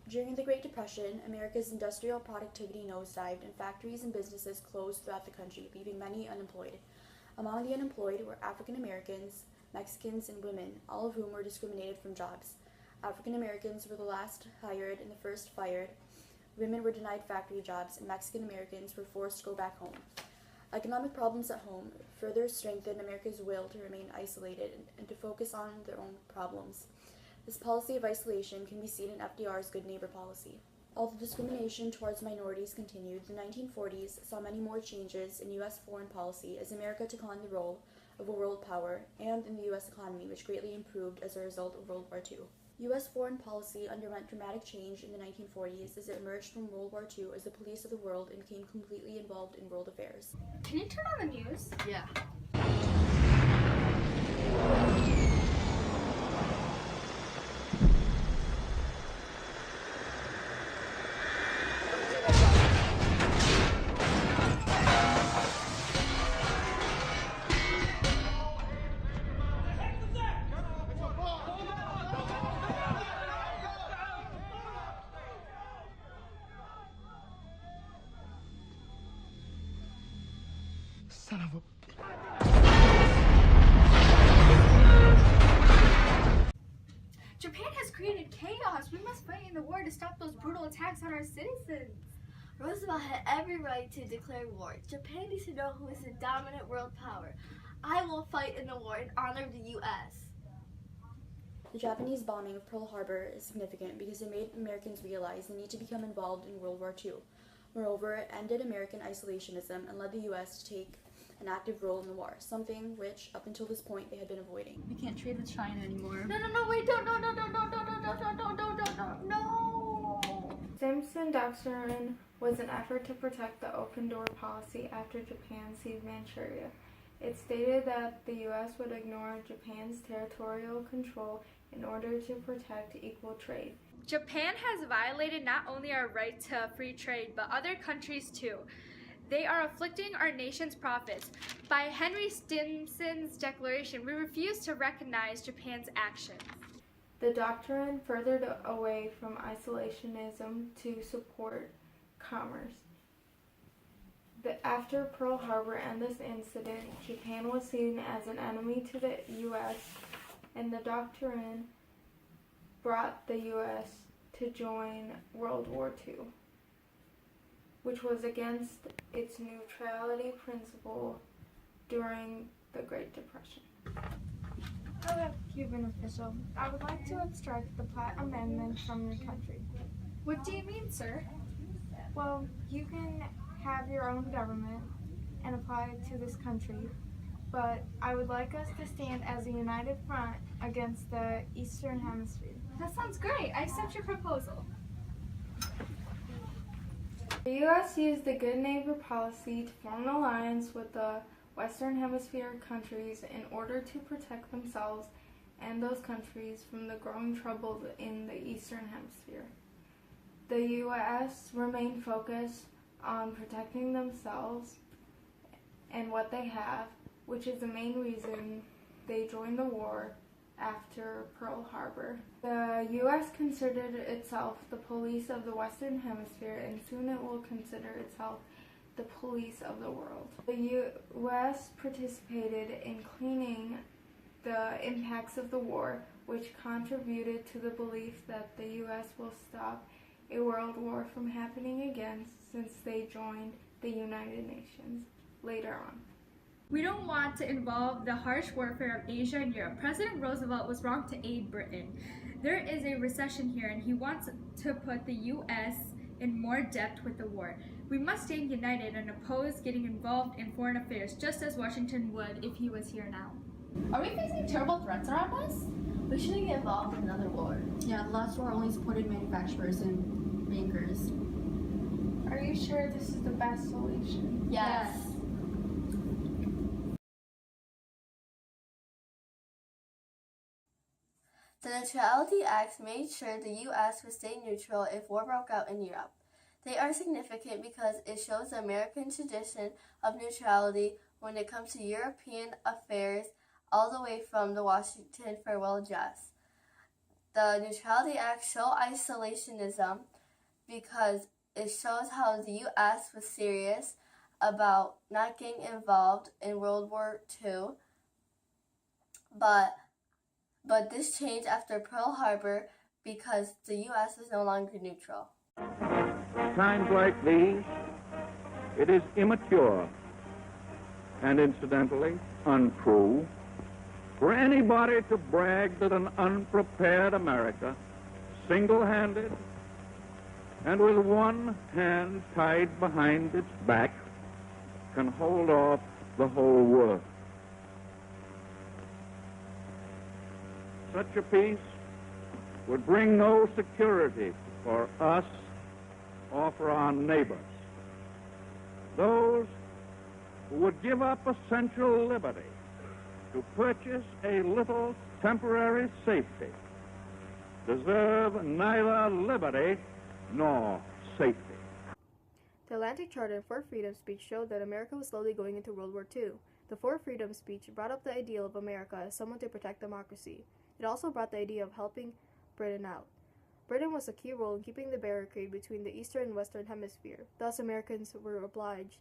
During the Great Depression, America's industrial productivity nosedived and factories and businesses closed throughout the country, leaving many unemployed. Among the unemployed were African Americans, Mexicans, and women, all of whom were discriminated from jobs. African Americans were the last hired and the first fired. Women were denied factory jobs, and Mexican Americans were forced to go back home. Economic problems at home further strengthened America's will to remain isolated and to focus on their own problems. This policy of isolation can be seen in FDR's Good Neighbor policy. Although discrimination towards minorities continued, the 1940s saw many more changes in U.S. foreign policy as America took on the role of a world power and in the U.S. economy, which greatly improved as a result of World War II. U.S. foreign policy underwent dramatic change in the 1940s as it emerged from World War II as the police of the world and became completely involved in world affairs. Can you turn on the news? Yeah. Son of a... Japan has created chaos. We must fight in the war to stop those brutal attacks on our citizens. Roosevelt had every right to declare war. Japan needs to know who is the dominant world power. I will fight in the war in honor of the U.S. The Japanese bombing of Pearl Harbor is significant because it made Americans realize the need to become involved in World War II. Moreover, it ended American isolationism and led the U.S. to take an active role in the war, something which, up until this point, they had been avoiding. We can't trade with China anymore. No, wait, don't, no. Simpson Doctrine was an effort to protect the open door policy after Japan seized Manchuria. It stated that the U.S. would ignore Japan's territorial control in order to protect equal trade. Japan has violated not only our right to free trade, but other countries too. They are afflicting our nation's profits. By Henry Stimson's declaration, we refuse to recognize Japan's actions. The doctrine furthered away from isolationism to support commerce. After Pearl Harbor and this incident, Japan was seen as an enemy to the U.S., and the doctrine brought the U.S. to join World War II, which was against its neutrality principle during the Great Depression. Hello, Cuban official. I would like to extract the Platt Amendment from your country. What do you mean, sir? Well, you can have your own government and apply it to this country, but I would like us to stand as a united front against the Eastern Hemisphere. That sounds great. I accept your proposal. The U.S. used the Good Neighbor policy to form an alliance with the Western Hemisphere countries in order to protect themselves and those countries from the growing troubles in the Eastern Hemisphere. The U.S. remained focused on protecting themselves and what they have, which is the main reason they joined the war after Pearl Harbor. The U.S. considered itself the police of the Western Hemisphere, and soon it will consider itself the police of the world. The U.S. participated in cleaning the impacts of the war, which contributed to the belief that the U.S. will stop a world war from happening again since they joined the United Nations later on. We don't want to involve the harsh warfare of Asia and Europe. President Roosevelt was wrong to aid Britain. There is a recession here, and he wants to put the U.S. in more debt with the war. We must stand united and oppose getting involved in foreign affairs, just as Washington would if he was here now. Are we facing terrible threats around us? We shouldn't get involved in another war. Yeah, the last war only supported manufacturers and bankers. Are you sure this is the best solution? Yes. The Neutrality Acts made sure the U.S. would stay neutral if war broke out in Europe. They are significant because it shows the American tradition of neutrality when it comes to European affairs, all the way from the Washington Farewell Address. the Neutrality Act show isolationism because it shows how the U.S. was serious about not getting involved in World War II, but this changed after Pearl Harbor because the U.S. is no longer neutral. Times like these, it is immature and incidentally untrue for anybody to brag that an unprepared America, single-handed and with one hand tied behind its back, can hold off the whole world. Such a peace would bring no security for us or for our neighbors. Those who would give up essential liberty to purchase a little temporary safety deserve neither liberty nor safety. The Atlantic Charter and Four Freedoms speech showed that America was slowly going into World War II. The Four Freedoms speech brought up the ideal of America as someone to protect democracy. It also brought the idea of helping Britain out. Britain was a key role in keeping the barricade between the Eastern and Western Hemisphere. Thus, Americans were obliged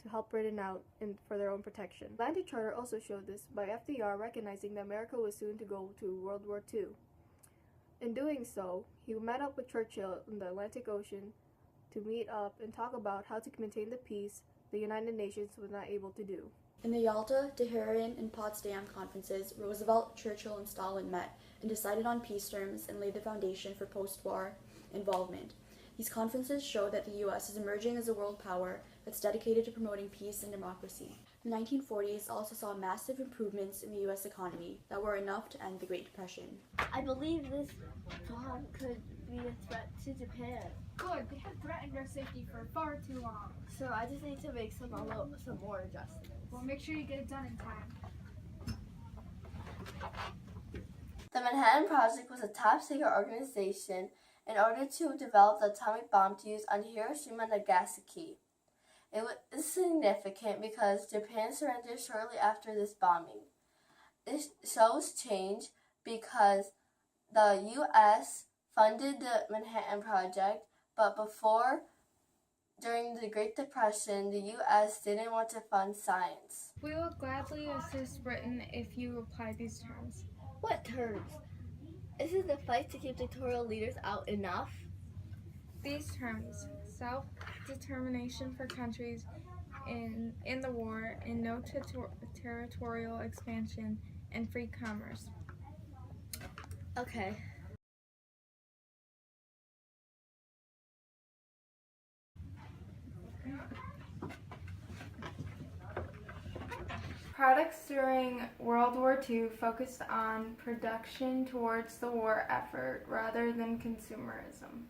to help Britain out for their own protection. The Atlantic Charter also showed this by FDR recognizing that America was soon to go to World War II. In doing so, he met up with Churchill in the Atlantic Ocean to meet up and talk about how to maintain the peace the United Nations was not able to do. In the Yalta, Tehran, and Potsdam conferences, Roosevelt, Churchill, and Stalin met and decided on peace terms and laid the foundation for post-war involvement. These conferences show that the U.S. is emerging as a world power that's dedicated to promoting peace and democracy. The 1940s also saw massive improvements in the U.S. economy that were enough to end the Great Depression. I believe this bomb could be a threat to Japan. Good, they have threatened our safety for far too long. So I just need to make some more adjustments. Well, make sure you get it done in time. The Manhattan Project was a top-secret organization in order to develop the atomic bomb to use on Hiroshima and Nagasaki. It was significant because Japan surrendered shortly after this bombing. This shows change because the U.S. funded the Manhattan Project, but during the Great Depression, the U.S. didn't want to fund science. We will gladly assist Britain if you apply these terms. What terms? Isn't the fight to keep dictatorial leaders out enough? These terms: self-determination for countries in the war, and no territorial expansion, and free commerce. Okay. Products during World War II focused on production towards the war effort rather than consumerism.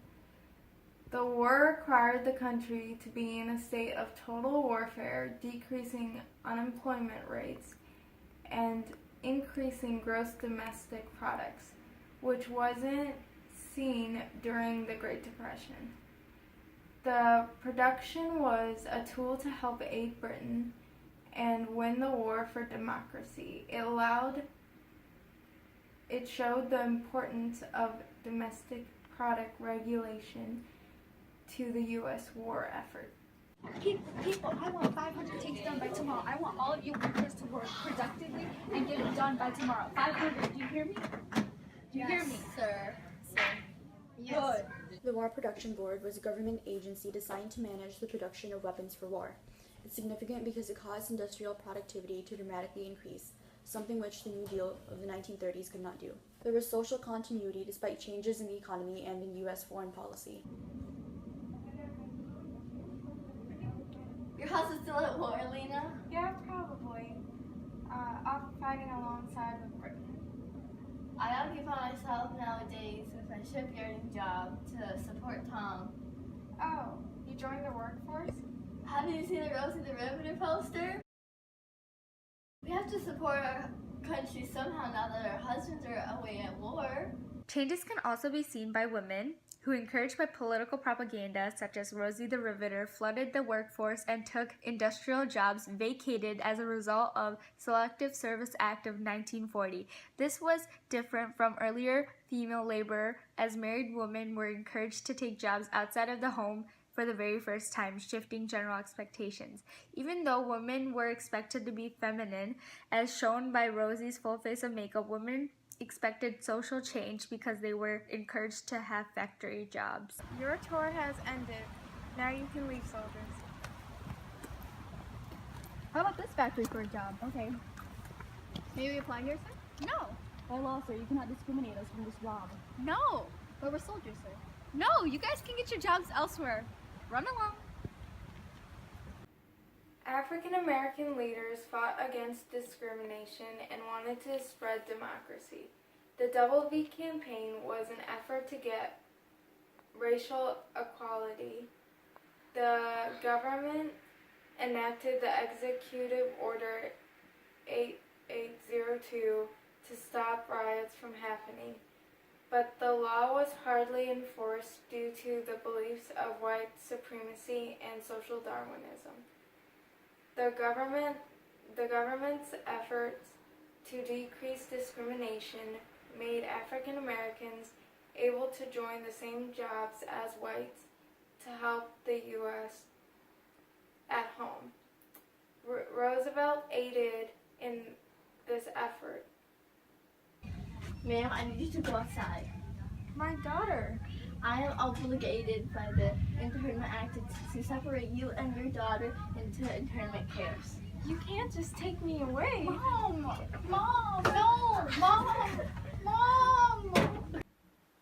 The war required the country to be in a state of total warfare, decreasing unemployment rates and increasing gross domestic products, which wasn't seen during the Great Depression. The production was a tool to help aid Britain and win the war for democracy. It showed the importance of domestic product regulation to the U.S. war effort. People, I want 500 takes done by tomorrow. I want all of you workers to work productively and get it done by tomorrow. 500, do you hear me? Do you hear me? Sir. Yes. Good. The War Production Board was a government agency designed to manage the production of weapons for war. It's significant because it caused industrial productivity to dramatically increase, something which the New Deal of the 1930s could not do. There was social continuity despite changes in the economy and in U.S. foreign policy. Your house is still at war, Lena? Yeah, probably. I'm fighting alongside with Britain. I occupy myself nowadays with my shipyarding job to support Tom. Oh, you joined the workforce? Have you seen the Rosie the Riveter poster? We have to support our country somehow now that our husbands are away at war. Changes can also be seen by women who, encouraged by political propaganda such as Rosie the Riveter, flooded the workforce and took industrial jobs vacated as a result of Selective Service Act of 1940. This was different from earlier female labor, as married women were encouraged to take jobs outside of the home for the very first time, shifting general expectations. Even though women were expected to be feminine, as shown by Rosie's full face of makeup, women expected social change because they were encouraged to have factory jobs. Your tour has ended. Now you can leave, soldiers. How about this factory for a job? Okay. May we apply here, sir? No! By law, sir, you cannot discriminate us from this job. No! But we're soldiers, sir. No! You guys can get your jobs elsewhere. Run along. African American leaders fought against discrimination and wanted to spread democracy. The Wwii campaign was an effort to get racial equality. The government enacted the Executive Order 8802 to stop riots from happening, but the law was hardly enforced due to the beliefs of white supremacy and social Darwinism. The government's efforts to decrease discrimination made African Americans able to join the same jobs as whites to help the U.S. at home. Roosevelt aided in this effort. Ma'am, I need you to go outside. My daughter. I am obligated by the Internment Act to separate you and your daughter into internment camps. You can't just take me away. Mom! Mom! No! Mom! Mom!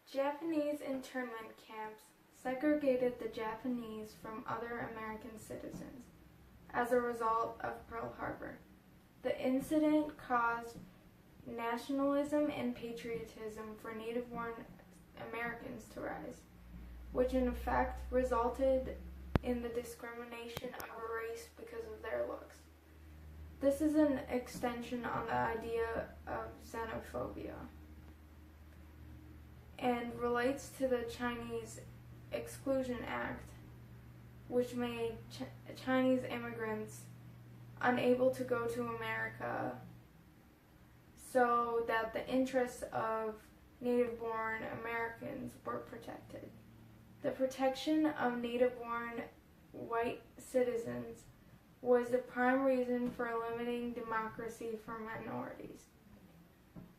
Japanese internment camps segregated the Japanese from other American citizens as a result of Pearl Harbor. The incident caused nationalism and patriotism for native-born Americans to rise, which in effect resulted in the discrimination of a race because of their looks. This is an extension on the idea of xenophobia and relates to the Chinese Exclusion Act, which made Chinese immigrants unable to go to America so that the interests of native-born Americans were protected. The protection of native-born white citizens was the prime reason for limiting democracy for minorities.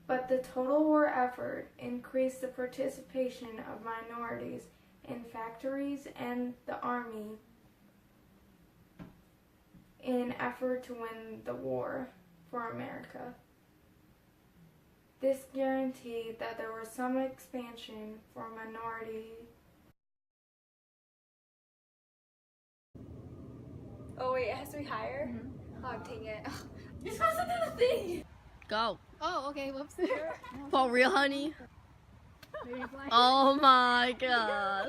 But the total war effort increased the participation of minorities in factories and the army in effort to win the war for America. This guaranteed that there was some expansion for minority. Oh wait, it has to be higher? Oh, dang it. You're supposed to do the thing! Go. Oh, okay, whoops. For real, honey? Maybe apply. Oh my god.